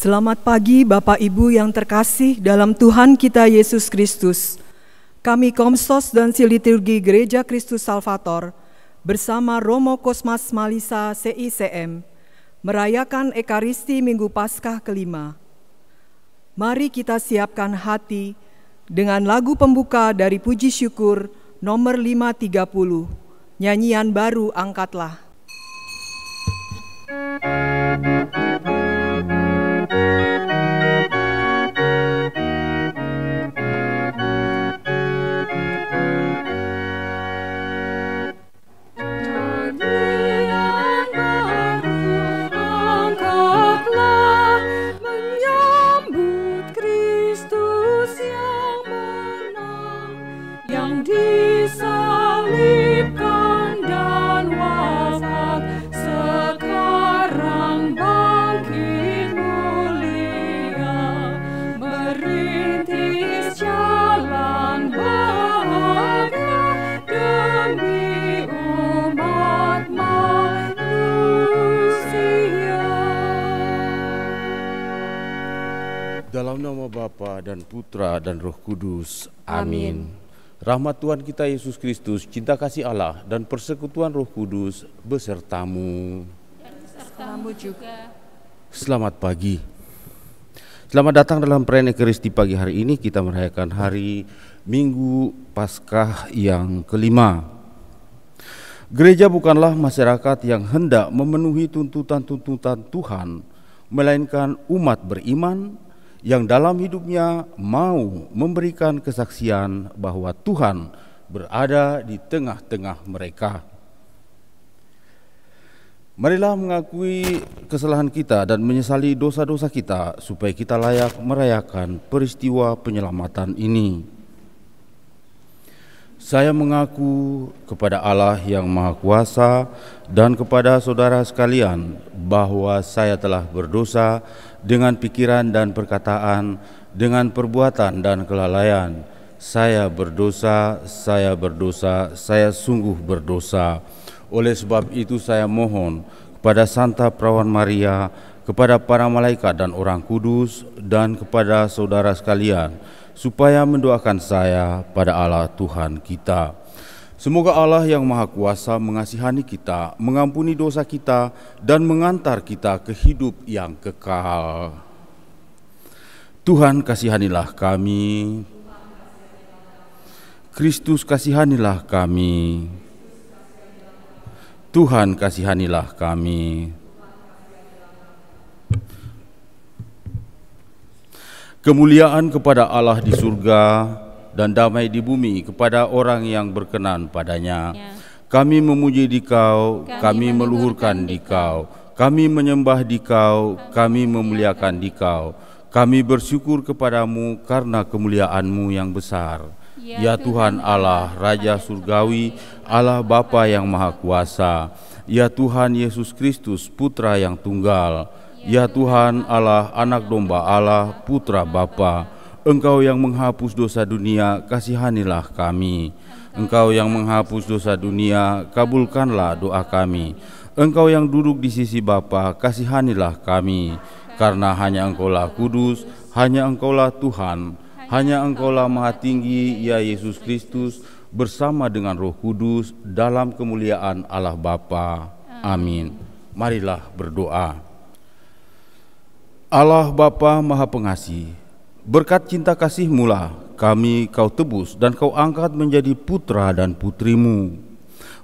Selamat pagi Bapak Ibu yang terkasih dalam Tuhan kita Yesus Kristus. Kami Komstos dan Liturgi Gereja Kristus Salvator bersama Romo Kosmas Malisa CICM merayakan Ekaristi Minggu Paskah kelima. Mari kita siapkan hati dengan lagu pembuka dari Puji Syukur nomor 530, nyanyian baru Angkatlah. Dalam nama Bapa dan Putra dan Roh Kudus. Amin. Rahmat Tuhan kita Yesus Kristus, cinta kasih Allah dan persekutuan Roh Kudus besertamu. Dan besertamu juga. Selamat pagi. Selamat datang dalam perayaan Ekaristi pagi hari ini. Kita merayakan hari Minggu Paskah yang kelima. Gereja bukanlah masyarakat yang hendak memenuhi tuntutan-tuntutan Tuhan, melainkan umat beriman yang dalam hidupnya mau memberikan kesaksian bahwa Tuhan berada di tengah-tengah mereka. Marilah mengakui kesalahan kita dan menyesali dosa-dosa kita supaya kita layak merayakan peristiwa penyelamatan ini. Saya mengaku kepada Allah yang Maha Kuasa dan kepada saudara sekalian bahwa saya telah berdosa dengan pikiran dan perkataan, dengan perbuatan dan kelalaian. Saya berdosa, saya sungguh berdosa. Oleh sebab itu saya mohon kepada Santa Perawan Maria, kepada para malaikat dan orang kudus, dan kepada saudara sekalian, supaya mendoakan saya pada Allah Tuhan kita. Semoga Allah yang Maha Kuasa mengasihani kita, mengampuni dosa kita, dan mengantar kita ke hidup yang kekal. Tuhan kasihanilah kami. Kristus kasihanilah kami. Tuhan kasihanilah kami. Kemuliaan kepada Allah di surga dan damai di bumi kepada orang yang berkenan padanya. Kami memuji Dikau, kami meluhurkan Dikau, kami menyembah Dikau, kami memuliakan Dikau. Kami bersyukur kepadamu karena kemuliaan-Mu yang besar. Ya Tuhan Allah, Raja Surgawi, Allah Bapa yang Maha Kuasa. Ya Tuhan Yesus Kristus, Putra yang Tunggal. Ya Tuhan Allah, Anak Domba Allah, Putra Bapa. Engkau yang menghapus dosa dunia, kasihanilah kami. Engkau yang menghapus dosa dunia, kabulkanlah doa kami. Engkau yang duduk di sisi Bapa, kasihanilah kami. Karena hanya Engkaulah kudus, hanya Engkaulah Tuhan, hanya Engkaulah Maha Tinggi, ya Yesus Kristus, bersama dengan Roh Kudus, dalam kemuliaan Allah Bapa. Amin. Marilah berdoa. Allah Bapa Maha Pengasih, berkat cinta kasih-Mu lah kami Kau tebus dan Kau angkat menjadi putra dan putri-Mu.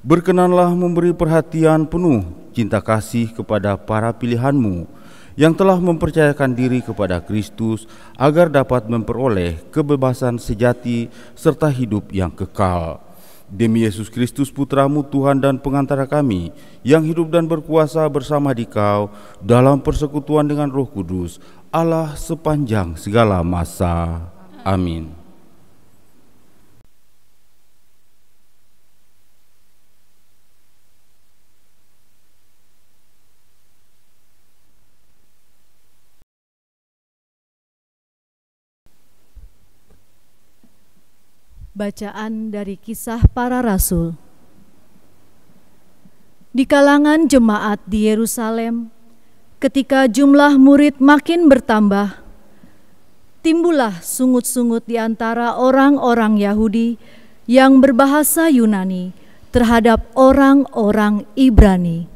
Berkenanlah memberi perhatian penuh cinta kasih kepada para pilihan-Mu yang telah mempercayakan diri kepada Kristus agar dapat memperoleh kebebasan sejati serta hidup yang kekal. Demi Yesus Kristus Putra-Mu Tuhan dan pengantara kami, yang hidup dan berkuasa bersama Dikau dalam persekutuan dengan Roh Kudus, Allah sepanjang segala masa. Amin. Bacaan dari Kisah Para Rasul. Di kalangan jemaat di Yerusalem, Ketika jumlah murid makin bertambah, timbullah sungut-sungut di antara orang-orang Yahudi yang berbahasa Yunani terhadap orang-orang Ibrani.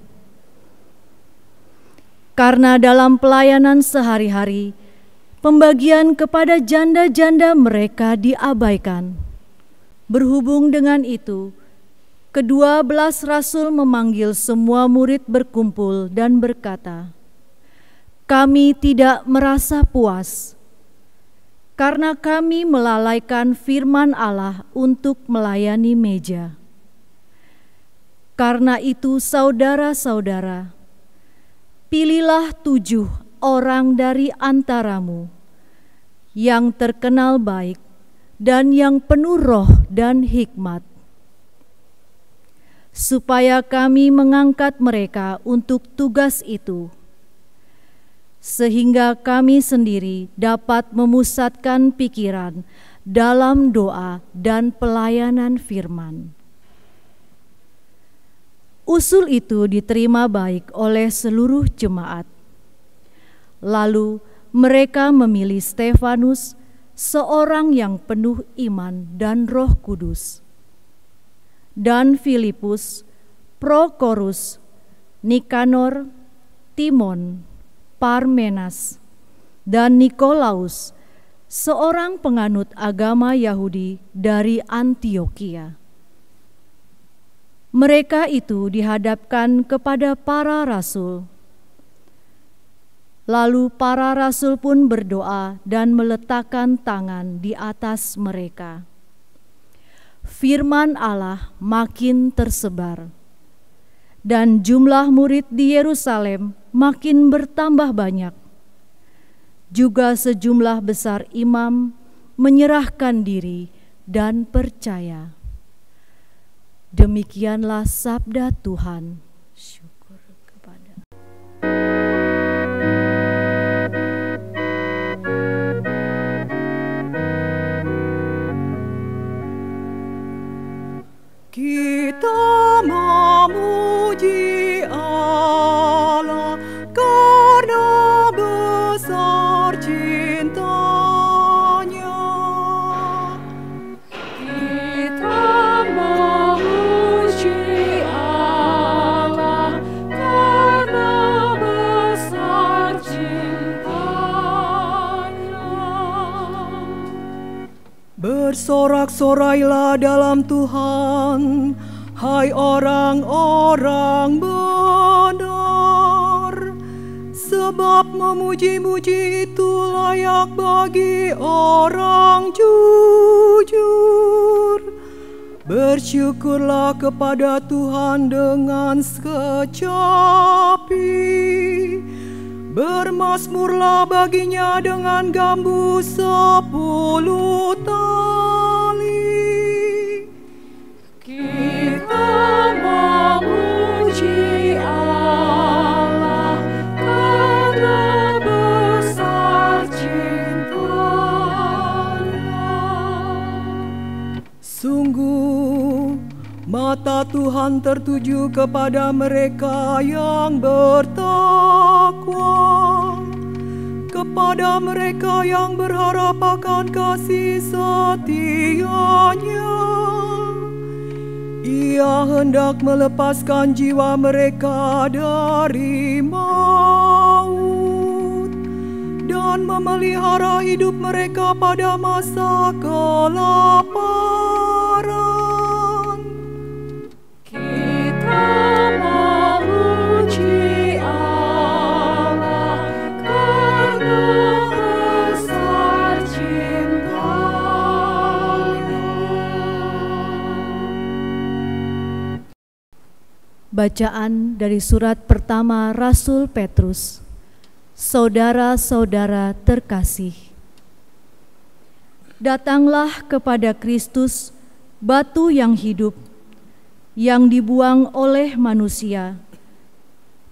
Karena dalam pelayanan sehari-hari, pembagian kepada janda-janda mereka diabaikan. Berhubung dengan itu, ke-12 rasul memanggil semua murid berkumpul dan berkata, "Kami tidak merasa puas, karena kami melalaikan firman Allah untuk melayani meja. Karena itu saudara-saudara, pilihlah 7 orang dari antaramu yang terkenal baik dan yang penuh roh dan hikmat, supaya kami mengangkat mereka untuk tugas itu, sehingga kami sendiri dapat memusatkan pikiran dalam doa dan pelayanan firman." Usul itu diterima baik oleh seluruh jemaat. Lalu mereka memilih Stefanus, seorang yang penuh iman dan Roh Kudus, dan Filipus, Prokorus, Nikanor, Timon, Parmenas, dan Nikolaus, seorang penganut agama Yahudi dari Antiokhia. Mereka itu dihadapkan kepada para rasul. Lalu para rasul pun berdoa dan meletakkan tangan di atas mereka. Firman Allah makin tersebar, dan jumlah murid di Yerusalem makin bertambah banyak. Juga sejumlah besar imam menyerahkan diri dan percaya. Demikianlah sabda Tuhan. Syukur kepada Kita memuji Allah karena besar cintanya. Kita memuji Allah karena besar cintanya. Bersorak-sorailah dalam Tuhan, hai orang-orang benar, sebab memuji-muji itu layak bagi orang jujur. Bersyukurlah kepada Tuhan dengan sekecapi, bermazmurlah baginya dengan gambu 10 tali. Kita memuji Allah karena besar cintanya. Sungguh, mata Tuhan tertuju kepada mereka yang bertakwa, kepada mereka yang berharap akan kasih setia-Nya. Ia hendak melepaskan jiwa mereka dari maut dan memelihara hidup mereka pada masa kelaparan. Kita memuji Allah karena besar cintanya. Bacaan dari surat pertama Rasul Petrus. Saudara-saudara terkasih, datanglah kepada Kristus, batu yang hidup, yang dibuang oleh manusia,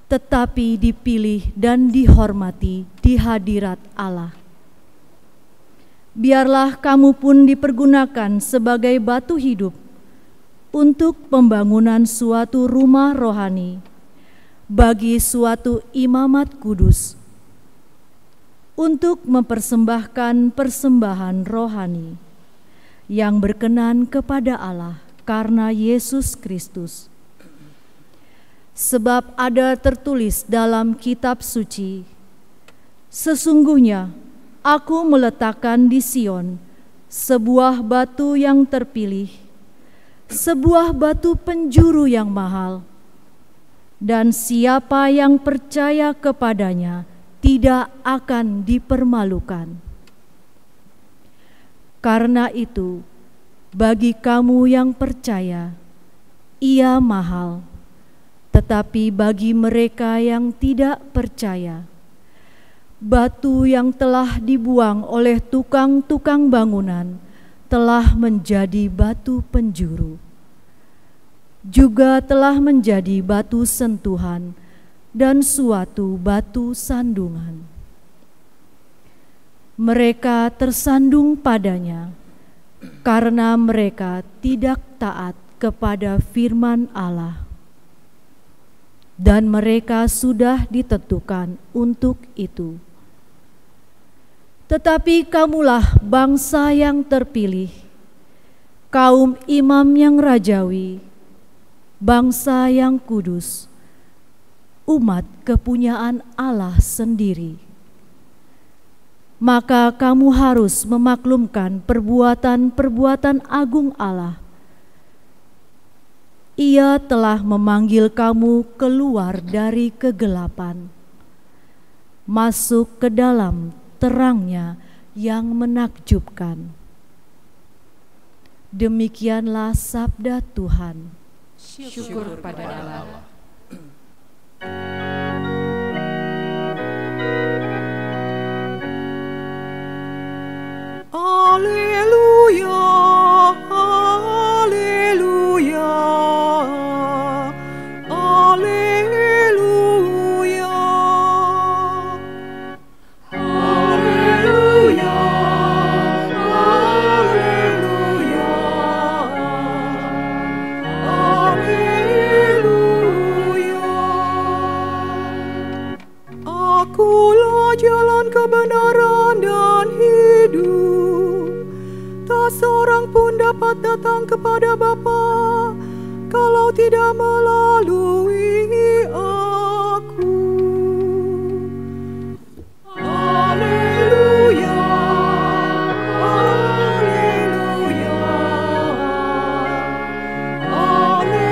tetapi dipilih dan dihormati di hadirat Allah. Biarlah kamu pun dipergunakan sebagai batu hidup untuk pembangunan suatu rumah rohani, bagi suatu imamat kudus untuk mempersembahkan persembahan rohani yang berkenan kepada Allah karena Yesus Kristus. Sebab ada tertulis dalam kitab suci, "Sesungguhnya aku meletakkan di Sion sebuah batu yang terpilih, sebuah batu penjuru yang mahal, dan siapa yang percaya kepadanya tidak akan dipermalukan." Karena itu, bagi kamu yang percaya, ia mahal. Tetapi bagi mereka yang tidak percaya, batu yang telah dibuang oleh tukang-tukang bangunan telah menjadi batu penjuru, juga telah menjadi batu sentuhan dan suatu batu sandungan. Mereka tersandung padanya karena mereka tidak taat kepada firman Allah, dan mereka sudah ditentukan untuk itu. Tetapi kamulah bangsa yang terpilih, kaum imam yang rajawi, bangsa yang kudus, umat kepunyaan Allah sendiri. Maka kamu harus memaklumkan perbuatan-perbuatan agung Allah. Ia telah memanggil kamu keluar dari kegelapan, masuk ke dalam terangnya yang menakjubkan. Demikianlah sabda Tuhan. Syukur pada Allah. Haleluya, haleluya, haleluya, haleluya, haleluya, haleluya. Akulah jalan kebenaran dan hidup. Tak seorang pun dapat datang kepada Bapa kalau tidak melalui aku. Haleluya, haleluya, haleluya.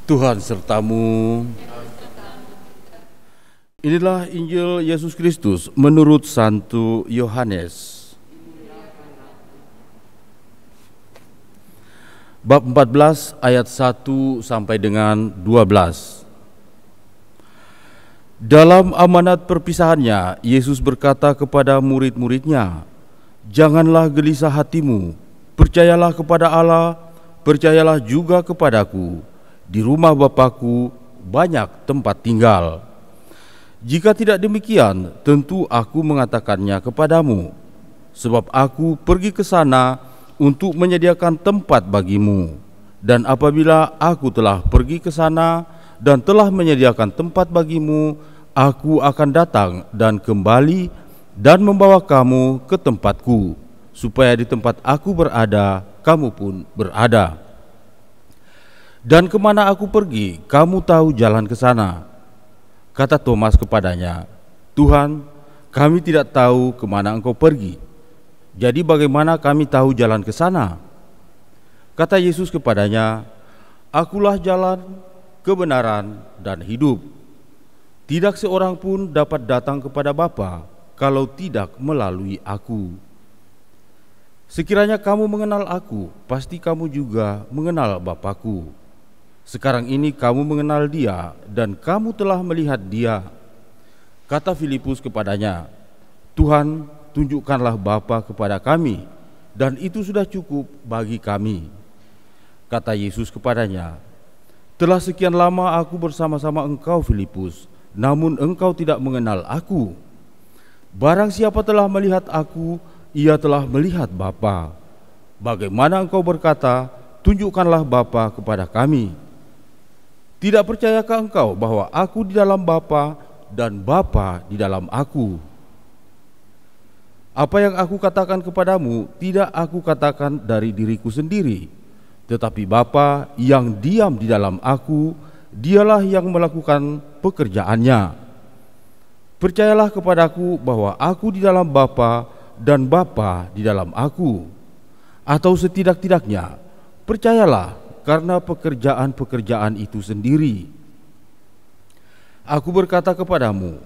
Tuhan sertamu. Inilah Injil Yesus Kristus menurut Santo Yohanes. Bab 14 ayat 1 sampai dengan 12. Dalam amanat perpisahannya, Yesus berkata kepada murid-muridnya, "Janganlah gelisah hatimu, percayalah kepada Allah, percayalah juga kepadaku. Di rumah Bapa-Ku banyak tempat tinggal. Jika tidak demikian, tentu aku mengatakannya kepadamu, sebab aku pergi ke sana untuk menyediakan tempat bagimu. Dan apabila aku telah pergi ke sana dan telah menyediakan tempat bagimu, aku akan datang dan kembali dan membawa kamu ke tempatku, supaya di tempat aku berada, kamu pun berada. Dan kemana aku pergi, kamu tahu jalan ke sana." Kata Thomas kepadanya, "Tuhan, kami tidak tahu kemana Engkau pergi. Jadi bagaimana kami tahu jalan ke sana?" Kata Yesus kepadanya, "Akulah jalan, kebenaran, dan hidup. Tidak seorang pun dapat datang kepada Bapa kalau tidak melalui aku. Sekiranya kamu mengenal aku, pasti kamu juga mengenal Bapa-Ku. Sekarang ini kamu mengenal Dia dan kamu telah melihat Dia." Kata Filipus kepadanya, "Tuhan, tunjukkanlah Bapa kepada kami, dan itu sudah cukup bagi kami." Kata Yesus kepadanya, "Telah sekian lama aku bersama-sama engkau, Filipus, namun engkau tidak mengenal aku. Barang siapa telah melihat aku, ia telah melihat Bapa. Bagaimana engkau berkata, tunjukkanlah Bapa kepada kami? Tidak percayakah engkau bahwa aku di dalam Bapa dan Bapa di dalam aku? Apa yang aku katakan kepadamu tidak aku katakan dari diriku sendiri, tetapi Bapa yang diam di dalam aku, dialah yang melakukan pekerjaannya. Percayalah kepadaku bahwa aku di dalam Bapa dan Bapa di dalam aku. Atau setidak-tidaknya percayalah karena pekerjaan-pekerjaan itu sendiri. Aku berkata kepadamu,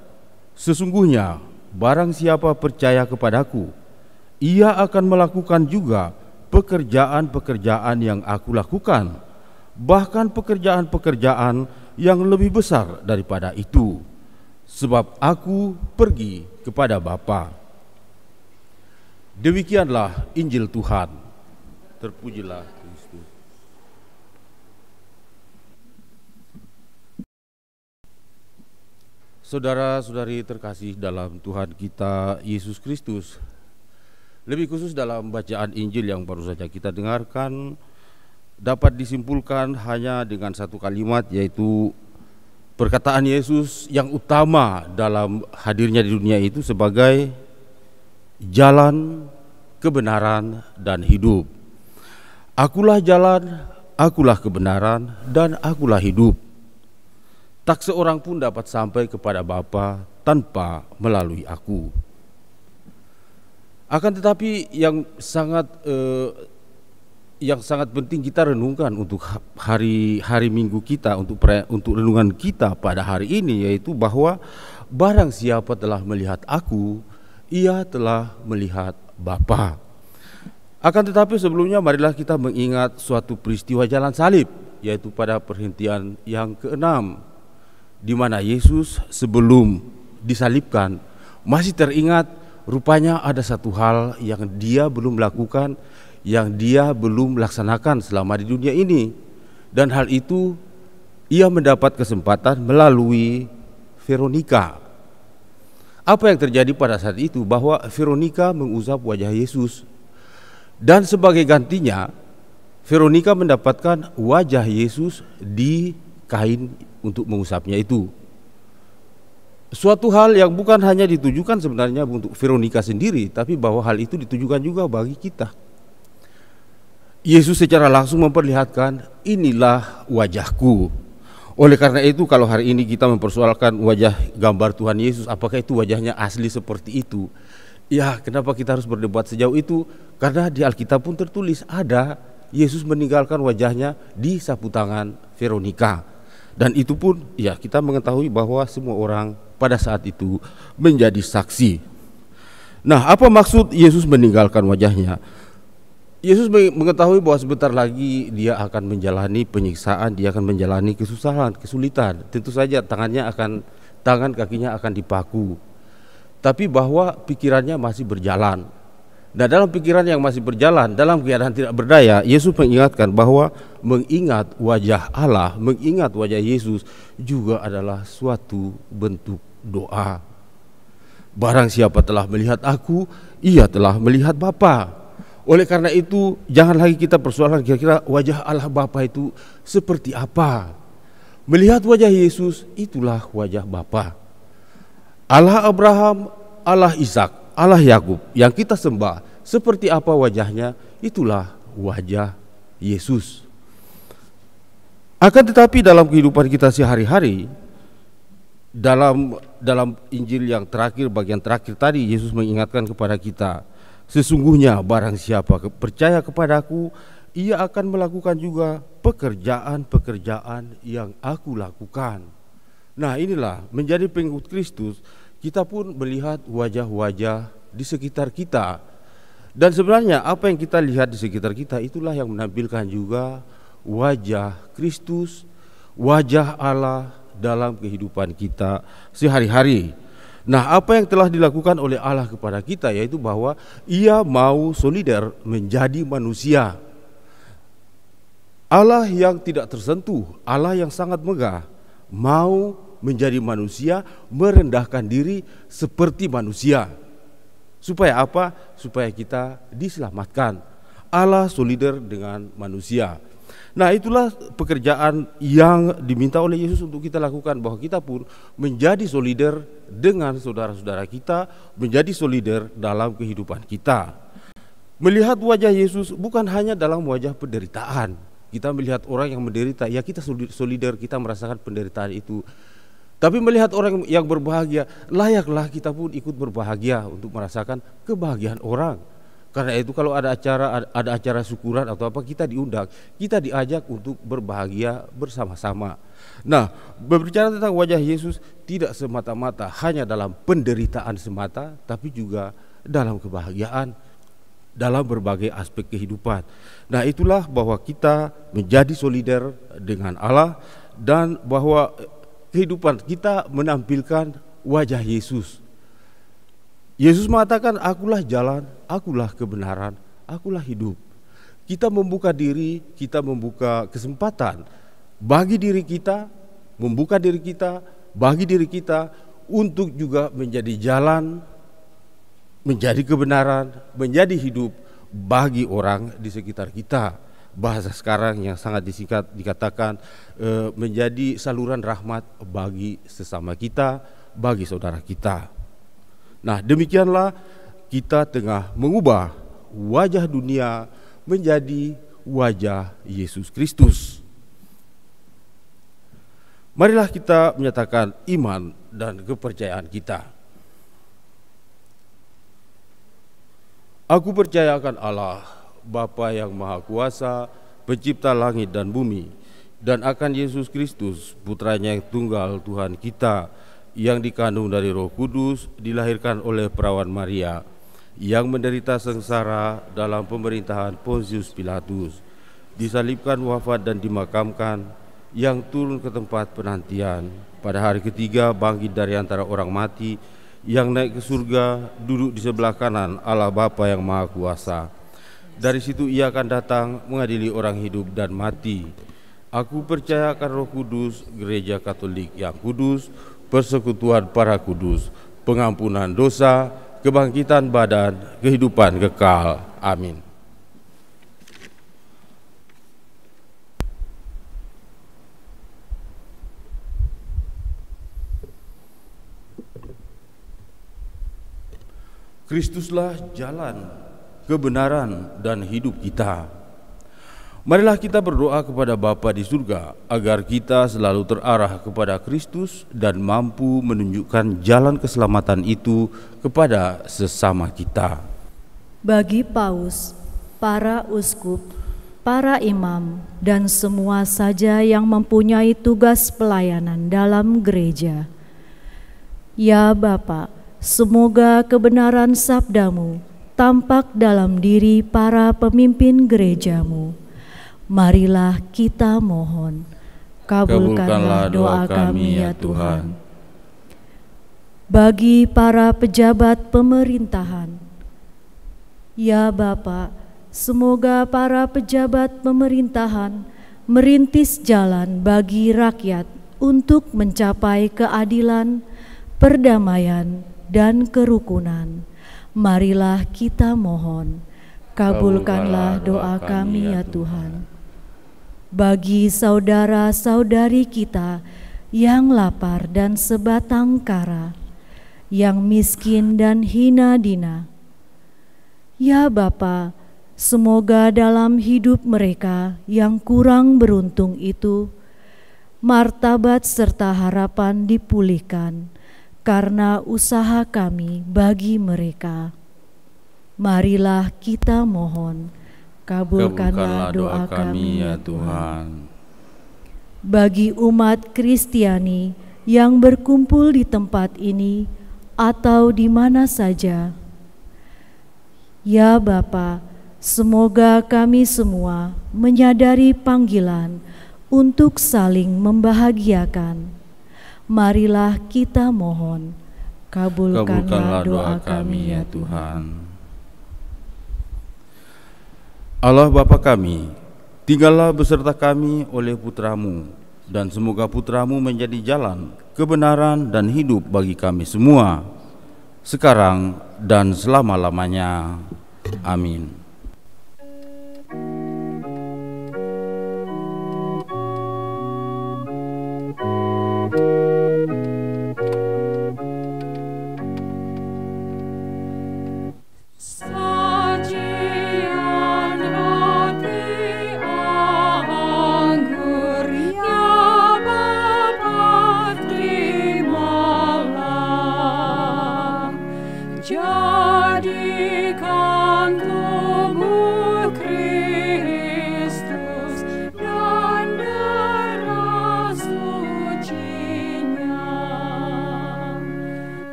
sesungguhnya barang siapa percaya kepadaku, ia akan melakukan juga pekerjaan-pekerjaan yang aku lakukan, bahkan pekerjaan-pekerjaan yang lebih besar daripada itu, sebab aku pergi kepada Bapa. Demikianlah Injil Tuhan. Terpujilah Kristus. Saudara-saudari terkasih dalam Tuhan kita Yesus Kristus, lebih khusus dalam bacaan Injil yang baru saja kita dengarkan, dapat disimpulkan hanya dengan satu kalimat, yaitu perkataan Yesus yang utama dalam hadirnya di dunia itu sebagai jalan, kebenaran, dan hidup. Akulah jalan, akulah kebenaran, dan akulah hidup. Tak seorang pun dapat sampai kepada Bapa tanpa melalui aku. Akan tetapi yang sangat penting kita renungkan untuk hari Minggu kita, untuk renungan kita pada hari ini, yaitu bahwa barang siapa telah melihat aku, ia telah melihat Bapa. Akan tetapi sebelumnya marilah kita mengingat suatu peristiwa jalan salib, yaitu pada perhentian yang ke-6, di mana Yesus sebelum disalibkan masih teringat rupanya ada satu hal yang dia belum lakukan, yang dia belum laksanakan selama di dunia ini. Dan hal itu ia mendapat kesempatan melalui Veronika. Apa yang terjadi pada saat itu? Bahwa Veronika mengusap wajah Yesus, dan sebagai gantinya Veronika mendapatkan wajah Yesus di kain untuk mengusapnya itu. Suatu hal yang bukan hanya ditujukan sebenarnya untuk Veronika sendiri, tapi bahwa hal itu ditujukan juga bagi kita. Yesus secara langsung memperlihatkan, inilah wajahku. Oleh karena itu, kalau hari ini kita mempersoalkan wajah gambar Tuhan Yesus, apakah itu wajahnya asli seperti itu? Ya, kenapa kita harus berdebat sejauh itu? Karena di Alkitab pun tertulis ada Yesus meninggalkan wajahnya di sapu tangan Veronika. Dan itu pun ya kita mengetahui bahwa semua orang pada saat itu menjadi saksi. Nah, apa maksud Yesus meninggalkan wajahnya? Yesus mengetahui bahwa sebentar lagi dia akan menjalani penyiksaan, dia akan menjalani kesusahan, kesulitan. Tentu saja tangan kakinya akan dipaku. Tapi bahwa pikirannya masih berjalan. Nah, dalam pikiran yang masih berjalan, dalam keadaan tidak berdaya, Yesus mengingatkan bahwa mengingat wajah Allah, mengingat wajah Yesus juga adalah suatu bentuk doa. Barang siapa telah melihat aku, ia telah melihat Bapa. Oleh karena itu, jangan lagi kita persoalkan kira-kira wajah Allah Bapa itu seperti apa. Melihat wajah Yesus, itulah wajah Bapa. Allah Abraham, Allah Ishak, Allah Yakub yang kita sembah, seperti apa wajahnya, itulah wajah Yesus. Akan tetapi dalam kehidupan kita sehari-hari, dalam Injil yang terakhir, bagian terakhir tadi, Yesus mengingatkan kepada kita, sesungguhnya barang siapa percaya kepadaku, ia akan melakukan juga pekerjaan-pekerjaan yang aku lakukan. Nah, inilah menjadi pengikut Kristus, kita pun melihat wajah-wajah di sekitar kita. Dan sebenarnya apa yang kita lihat di sekitar kita itulah yang menampilkan juga wajah Kristus, wajah Allah dalam kehidupan kita sehari-hari. Nah, apa yang telah dilakukan oleh Allah kepada kita, yaitu bahwa Ia mau solider menjadi manusia. Allah yang tidak tersentuh, Allah yang sangat megah, mau menjadi manusia, merendahkan diri seperti manusia. Supaya apa? Supaya kita diselamatkan. Allah solider dengan manusia. Nah, itulah pekerjaan yang diminta oleh Yesus untuk kita lakukan, bahwa kita pun menjadi solider dengan saudara-saudara kita, menjadi solider dalam kehidupan kita. Melihat wajah Yesus bukan hanya dalam wajah penderitaan. Kita melihat orang yang menderita, ya kita solider, kita merasakan penderitaan itu. Tapi melihat orang yang berbahagia, layaklah kita pun ikut berbahagia untuk merasakan kebahagiaan orang. Karena itu kalau ada acara syukuran atau apa, kita diundang, kita diajak untuk berbahagia bersama-sama. Nah, berbicara tentang wajah Yesus tidak semata-mata hanya dalam penderitaan semata, tapi juga dalam kebahagiaan, dalam berbagai aspek kehidupan. Nah, itulah bahwa kita menjadi solider dengan Allah, dan bahwa kehidupan kita menampilkan wajah Yesus. Yesus mengatakan, akulah jalan, akulah kebenaran, akulah hidup. Kita membuka diri, kita membuka kesempatan bagi diri kita, membuka diri kita, bagi diri kita untuk juga menjadi jalan, menjadi kebenaran, menjadi hidup bagi orang di sekitar kita. Bahasa sekarang yang sangat disingkat dikatakan menjadi saluran rahmat bagi sesama kita, bagi saudara kita. Nah, demikianlah kita tengah mengubah wajah dunia menjadi wajah Yesus Kristus. Marilah kita menyatakan iman dan kepercayaan kita. Aku percaya akan Allah, Bapa yang Maha Kuasa, pencipta langit dan bumi, dan akan Yesus Kristus, putranya yang tunggal Tuhan kita, yang dikandung dari Roh Kudus, dilahirkan oleh perawan Maria, yang menderita sengsara dalam pemerintahan Pontius Pilatus, disalibkan, wafat dan dimakamkan, yang turun ke tempat penantian, pada hari ketiga bangkit dari antara orang mati, yang naik ke surga, duduk di sebelah kanan Allah Bapa yang Maha Kuasa. Dari situ ia akan datang mengadili orang hidup dan mati. Aku percaya akan Roh Kudus, Gereja Katolik yang kudus, persekutuan para kudus, pengampunan dosa, kebangkitan badan, kehidupan kekal. Amin. Kristuslah jalan, kebenaran, dan hidup kita. Marilah kita berdoa kepada Bapa di surga agar kita selalu terarah kepada Kristus dan mampu menunjukkan jalan keselamatan itu kepada sesama kita. Bagi paus, para uskup, para imam, dan semua saja yang mempunyai tugas pelayanan dalam gereja. Ya Bapa, semoga kebenaran sabdamu tampak dalam diri para pemimpin gerejamu. Marilah kita mohon, kabulkanlah doa kami ya Tuhan. Bagi para pejabat pemerintahan, ya Bapa, semoga para pejabat pemerintahan merintis jalan bagi rakyat untuk mencapai keadilan, perdamaian, dan kerukunan. Marilah kita mohon, kabulkanlah doa kami ya Tuhan. Bagi saudara-saudari kita yang lapar dan sebatang kara, yang miskin dan hina dina, ya Bapa, semoga dalam hidup mereka yang kurang beruntung itu, martabat serta harapan dipulihkan karena usaha kami bagi mereka. Marilah kita mohon, kabulkanlah doa kami ya Tuhan. Bagi umat Kristiani yang berkumpul di tempat ini atau di mana saja, ya Bapa, semoga kami semua menyadari panggilan untuk saling membahagiakan. Marilah kita mohon, kabulkanlah doa kami ya Tuhan. Allah Bapa kami, tinggallah beserta kami oleh Putramu, dan semoga Putramu menjadi jalan, kebenaran, dan hidup bagi kami semua, sekarang dan selama-lamanya. Amin.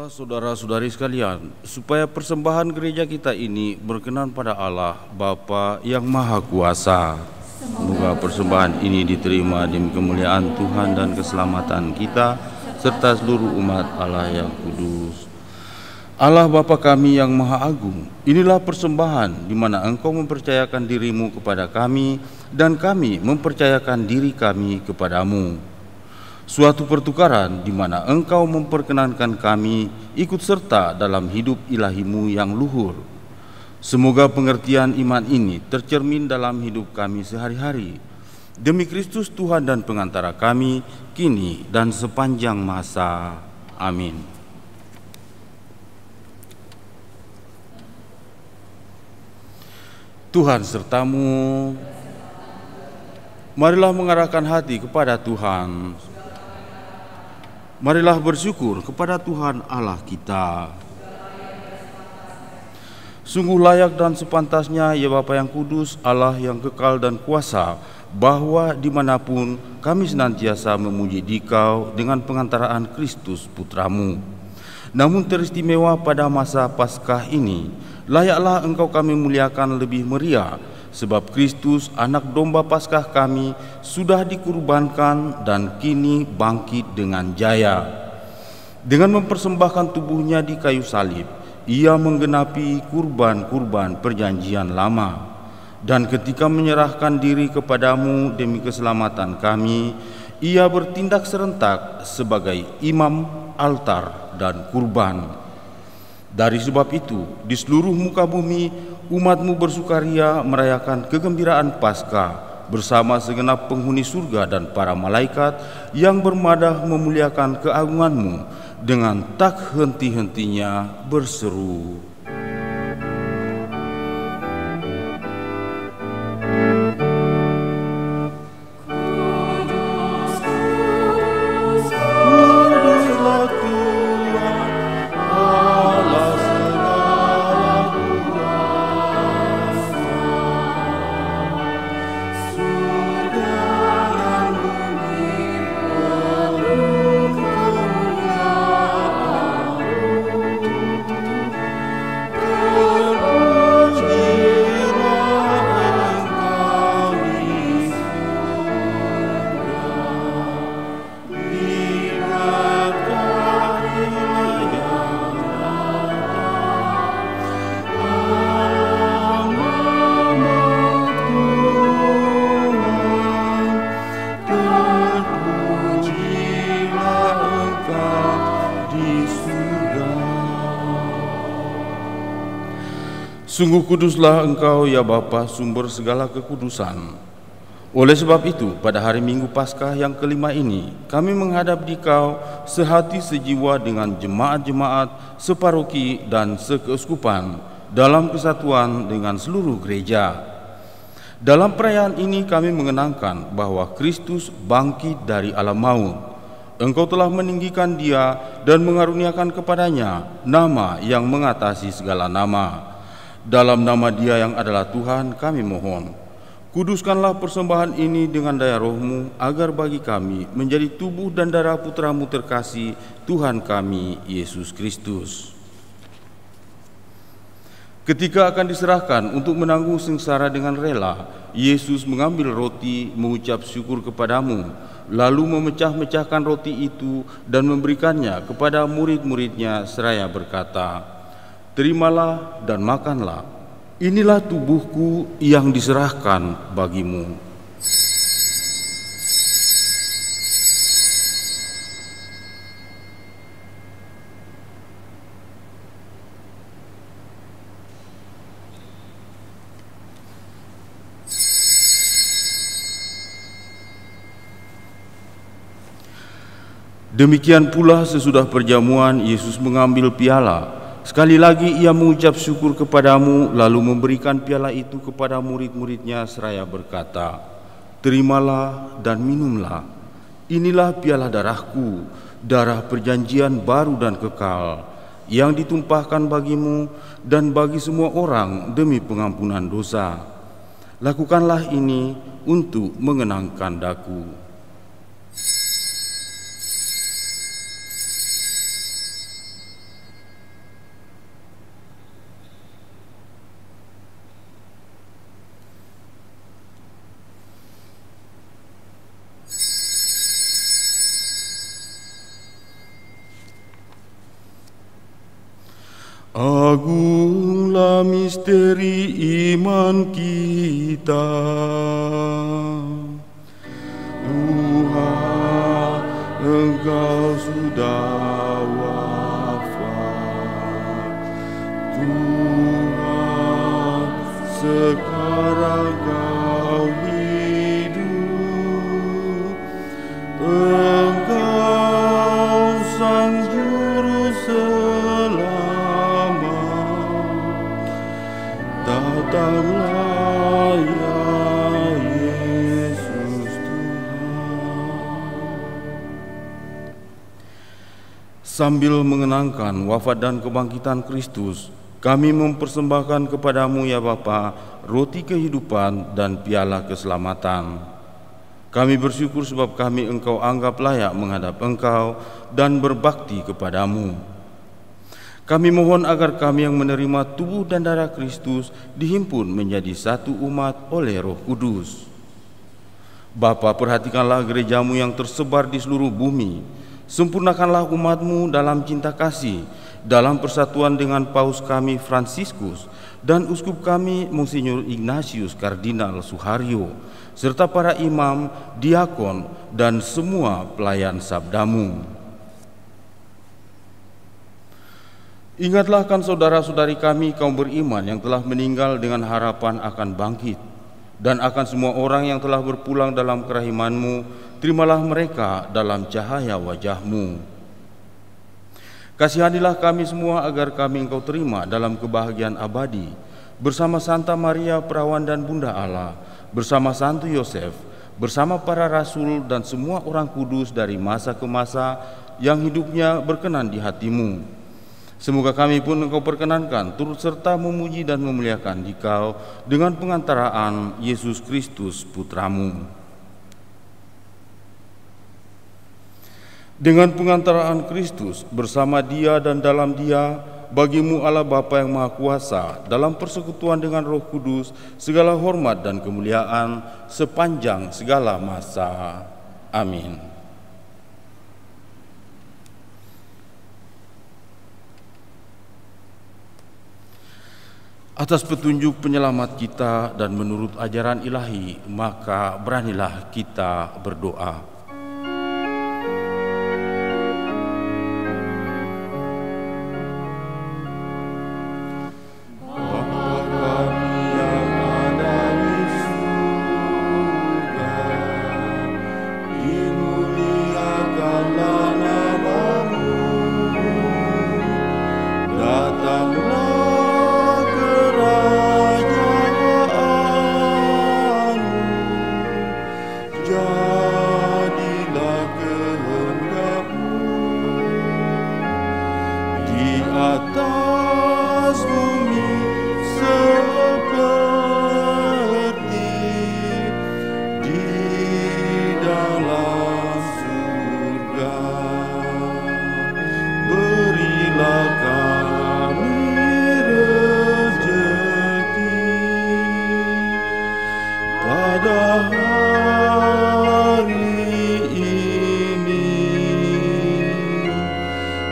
Berdoalah saudara-saudari sekalian, supaya persembahan gereja kita ini berkenan pada Allah Bapa yang Maha Kuasa. Semoga persembahan ini diterima demi kemuliaan Tuhan dan keselamatan kita, serta seluruh umat Allah yang kudus. Allah Bapa kami yang Maha Agung, inilah persembahan di mana Engkau mempercayakan dirimu kepada kami, dan kami mempercayakan diri kami kepadamu. Suatu pertukaran di mana Engkau memperkenankan kami ikut serta dalam hidup ilahimu yang luhur. Semoga pengertian iman ini tercermin dalam hidup kami sehari-hari. Demi Kristus Tuhan dan pengantara kami, kini dan sepanjang masa. Amin. Tuhan sertamu. Marilah mengarahkan hati kepada Tuhan. Marilah bersyukur kepada Tuhan Allah kita. Sungguh layak dan sepantasnya, ya Bapa yang kudus, Allah yang kekal dan kuasa, bahwa dimanapun kami senantiasa memuji Dikau dengan pengantaraan Kristus Putramu. Namun teristimewa pada masa Paskah ini, layaklah Engkau kami muliakan lebih meriah, sebab Kristus, anak domba Paskah kami, sudah dikurbankan dan kini bangkit dengan jaya. Dengan mempersembahkan tubuhnya di kayu salib, Ia menggenapi kurban-kurban perjanjian lama. Dan ketika menyerahkan diri kepadamu demi keselamatan kami, Ia bertindak serentak sebagai imam, altar, dan kurban. Dari sebab itu, di seluruh muka bumi, umat-Mu bersukaria merayakan kegembiraan Paskah bersama segenap penghuni surga dan para malaikat yang bermadah memuliakan keagungan-Mu dengan tak henti-hentinya berseru. Sungguh kuduslah Engkau, ya Bapa, sumber segala kekudusan. Oleh sebab itu, pada hari Minggu Paskah yang kelima ini, kami menghadap Dikau sehati sejiwa dengan jemaat-jemaat separoki dan sekeuskupan dalam kesatuan dengan seluruh gereja. Dalam perayaan ini kami mengenangkan bahwa Kristus bangkit dari alam maut. Engkau telah meninggikan Dia dan mengaruniakan kepadanya nama yang mengatasi segala nama. Dalam nama Dia yang adalah Tuhan, kami mohon, kuduskanlah persembahan ini dengan daya Roh-Mu, agar bagi kami menjadi tubuh dan darah Putra-Mu terkasih, Tuhan kami, Yesus Kristus. Ketika akan diserahkan untuk menanggung sengsara dengan rela, Yesus mengambil roti, mengucap syukur kepadamu, lalu memecah-mecahkan roti itu dan memberikannya kepada murid-muridnya seraya berkata, "Terimalah dan makanlah, inilah tubuhku yang diserahkan bagimu." Demikian pula sesudah perjamuan, Yesus mengambil piala. Sekali lagi Ia mengucap syukur kepadamu, lalu memberikan piala itu kepada murid-muridnya seraya berkata, "Terimalah dan minumlah. Inilah piala darahku, darah perjanjian baru dan kekal, yang ditumpahkan bagimu dan bagi semua orang demi pengampunan dosa. Lakukanlah ini untuk mengenangkan Daku." Agunglah misteri iman kita. Tuhan, Engkau sudah wafat. Tuhan, sekarang Kau hidup. Engkau Sang Juru Selamat. Datanglah ya Yesus Tuhan. Sambil mengenangkan wafat dan kebangkitan Kristus, kami mempersembahkan kepadamu ya Bapa, roti kehidupan dan piala keselamatan. Kami bersyukur sebab kami Engkau anggap layak menghadap Engkau dan berbakti kepadamu. Kami mohon agar kami yang menerima tubuh dan darah Kristus dihimpun menjadi satu umat oleh Roh Kudus. Bapa, perhatikanlah gerejamu yang tersebar di seluruh bumi. Sempurnakanlah umatmu dalam cinta kasih, dalam persatuan dengan Paus kami Fransiskus dan Uskup kami Monsinyur Ignatius Kardinal Suharyo, serta para imam, diakon, dan semua pelayan sabdamu. Ingatlah kan saudara-saudari kami kaum beriman yang telah meninggal dengan harapan akan bangkit, dan akan semua orang yang telah berpulang dalam kerahiman-Mu, terimalah mereka dalam cahaya wajah-Mu. Kasihanilah kami semua agar kami Engkau terima dalam kebahagiaan abadi, bersama Santa Maria Perawan dan Bunda Allah, bersama Santo Yosef, bersama para rasul dan semua orang kudus dari masa ke masa yang hidupnya berkenan di hati-Mu. Semoga kami pun Engkau perkenankan turut serta memuji dan memuliakan Dikau dengan pengantaraan Yesus Kristus Putra-Mu. Dengan pengantaraan Kristus, bersama Dia dan dalam Dia, bagi-Mu Allah Bapa yang Maha Kuasa, dalam persekutuan dengan Roh Kudus, segala hormat dan kemuliaan sepanjang segala masa. Amin. Atas petunjuk penyelamat kita dan menurut ajaran ilahi, maka beranilah kita berdoa.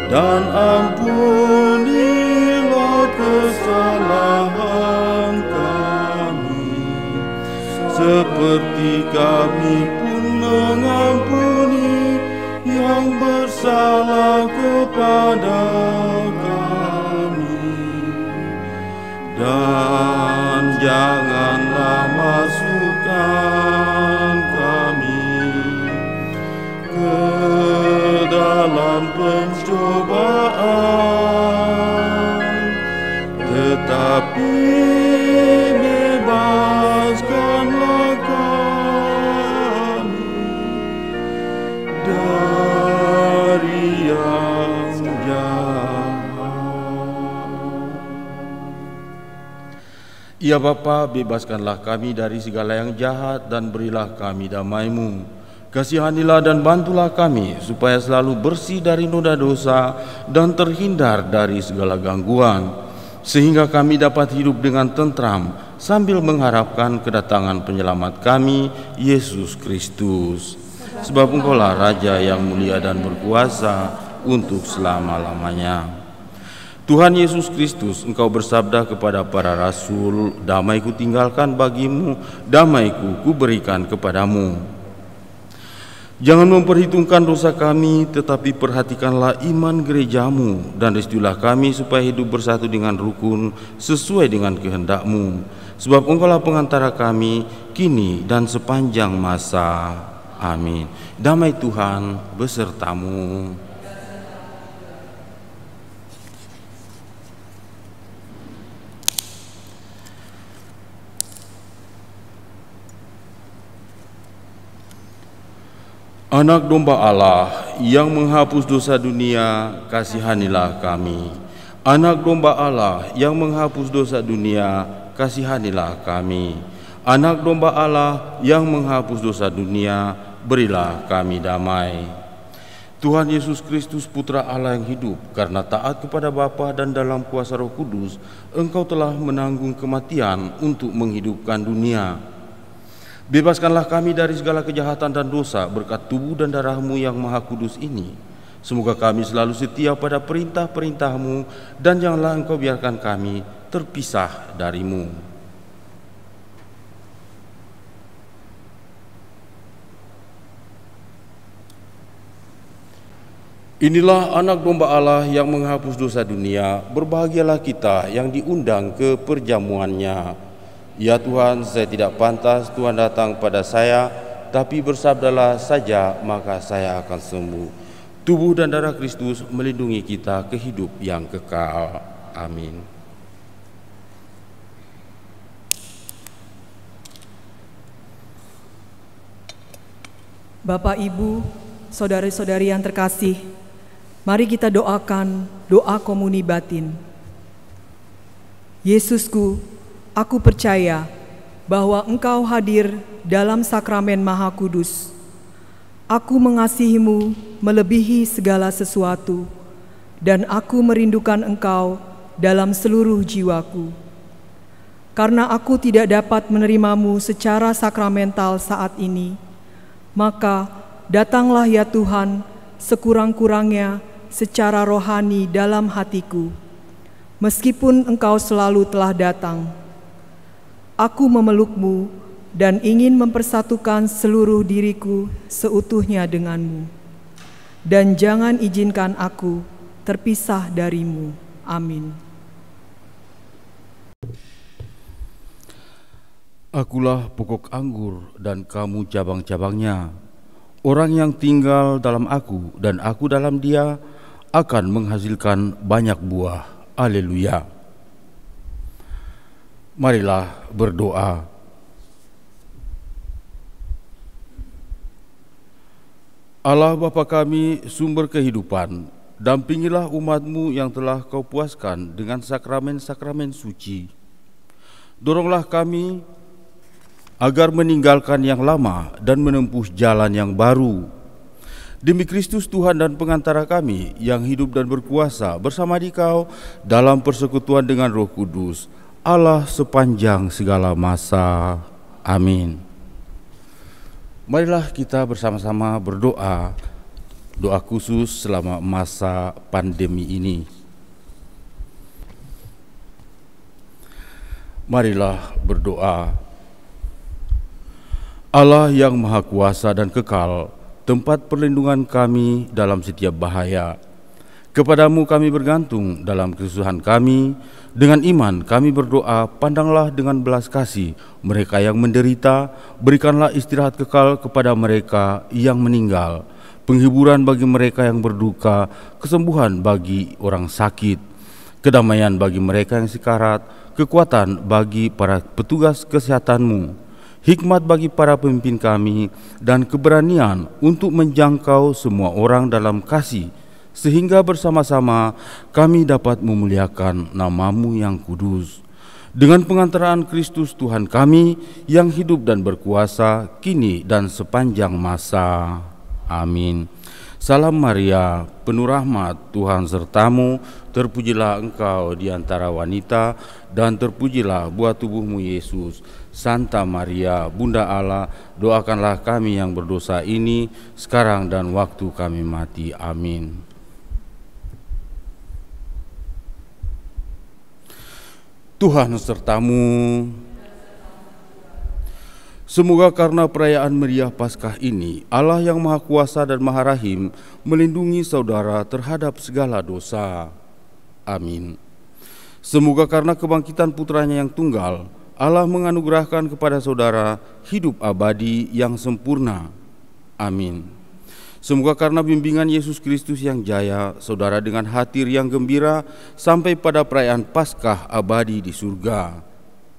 Dan ampunilah kesalahan kami, seperti kami pun mengampuni yang bersalah kepada kami. Dan janganlah masukkan kami ke dalam pencobaan, tetapi bebaskanlah kami dari yang jahat. Ya Bapa, bebaskanlah kami dari segala yang jahat dan berilah kami damai-Mu. Kasihanilah dan bantulah kami supaya selalu bersih dari noda dosa dan terhindar dari segala gangguan, sehingga kami dapat hidup dengan tentram sambil mengharapkan kedatangan penyelamat kami, Yesus Kristus. Sebab Engkaulah Raja yang mulia dan berkuasa untuk selama-lamanya. Tuhan Yesus Kristus, Engkau bersabda kepada para rasul, "Damai kutinggalkan bagimu, damai-Ku kuberikan kepadamu." Jangan memperhitungkan dosa kami, tetapi perhatikanlah iman gerejamu, dan restuilah kami supaya hidup bersatu dengan rukun sesuai dengan kehendak-Mu. Sebab Engkaulah pengantara kami, kini dan sepanjang masa. Amin. Damai Tuhan besertamu. Anak domba Allah yang menghapus dosa dunia, kasihanilah kami. Anak domba Allah yang menghapus dosa dunia, kasihanilah kami. Anak domba Allah yang menghapus dosa dunia, berilah kami damai. Tuhan Yesus Kristus, Putra Allah yang hidup, karena taat kepada Bapa dan dalam kuasa Roh Kudus, Engkau telah menanggung kematian untuk menghidupkan dunia. Bebaskanlah kami dari segala kejahatan dan dosa berkat tubuh dan darah-Mu yang maha kudus ini. Semoga kami selalu setia pada perintah-perintah-Mu, dan janganlah Engkau biarkan kami terpisah dari-Mu. Inilah anak domba Allah yang menghapus dosa dunia. Berbahagialah kita yang diundang ke perjamuannya. Ya Tuhan, saya tidak pantas Tuhan datang pada saya, tapi bersabdalah saja, maka saya akan sembuh. Tubuh dan darah Kristus melindungi kita ke hidup yang kekal. Amin. Bapak, Ibu, saudara-saudari yang terkasih, mari kita doakan doa komuni batin. Yesusku, aku percaya bahwa Engkau hadir dalam sakramen Maha Kudus. Aku mengasihi-Mu melebihi segala sesuatu, dan aku merindukan Engkau dalam seluruh jiwaku. Karena aku tidak dapat menerimamu secara sakramental saat ini, maka datanglah ya Tuhan sekurang-kurangnya secara rohani dalam hatiku. Meskipun Engkau selalu telah datang, aku memeluk-Mu dan ingin mempersatukan seluruh diriku seutuhnya dengan-Mu. Dan jangan izinkan aku terpisah dari-Mu. Amin. Akulah pokok anggur dan kamu cabang-cabangnya. Orang yang tinggal dalam aku dan aku dalam dia akan menghasilkan banyak buah. Haleluya. Marilah berdoa. Allah Bapa kami, sumber kehidupan, dampingilah umat-Mu yang telah Kau puaskan dengan sakramen-sakramen suci. Doronglah kami agar meninggalkan yang lama dan menempuh jalan yang baru. Demi Kristus Tuhan dan pengantara kami yang hidup dan berkuasa bersama Dikau dalam persekutuan dengan Roh Kudus, Allah sepanjang segala masa. Amin. Marilah kita bersama-sama berdoa, doa khusus selama masa pandemi ini. Marilah berdoa. Allah yang Maha Kuasa dan Kekal, tempat perlindungan kami dalam setiap bahaya. Kepadamu kami bergantung dalam kesusahan kami. Dengan iman kami berdoa, pandanglah dengan belas kasih mereka yang menderita, berikanlah istirahat kekal kepada mereka yang meninggal, penghiburan bagi mereka yang berduka, kesembuhan bagi orang sakit, kedamaian bagi mereka yang sekarat, kekuatan bagi para petugas kesehatan-Mu, hikmat bagi para pemimpin kami, dan keberanian untuk menjangkau semua orang dalam kasih, sehingga bersama-sama kami dapat memuliakan nama-Mu yang kudus. Dengan pengantaraan Kristus Tuhan kami yang hidup dan berkuasa kini dan sepanjang masa. Amin. Salam Maria, penuh rahmat, Tuhan sertamu, terpujilah engkau di antara wanita, dan terpujilah buah tubuhmu Yesus. Santa Maria, Bunda Allah, doakanlah kami yang berdosa ini, sekarang dan waktu kami mati. Amin. Tuhan sertamu. Semoga karena perayaan meriah Paskah ini, Allah yang Maha Kuasa dan Maha Rahim melindungi saudara terhadap segala dosa. Amin. Semoga karena kebangkitan putranya yang tunggal, Allah menganugerahkan kepada saudara hidup abadi yang sempurna. Amin. Semoga karena bimbingan Yesus Kristus yang jaya, saudara dengan hati yang gembira sampai pada perayaan Paskah abadi di surga.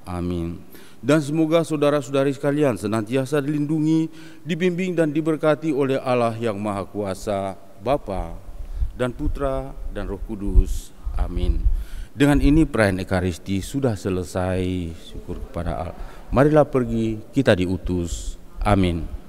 Amin. Dan semoga saudara-saudari sekalian senantiasa dilindungi, dibimbing dan diberkati oleh Allah yang Maha Kuasa, Bapa dan Putra dan Roh Kudus. Amin. Dengan ini perayaan Ekaristi sudah selesai. Syukur kepada Allah. Marilah pergi, kita diutus. Amin.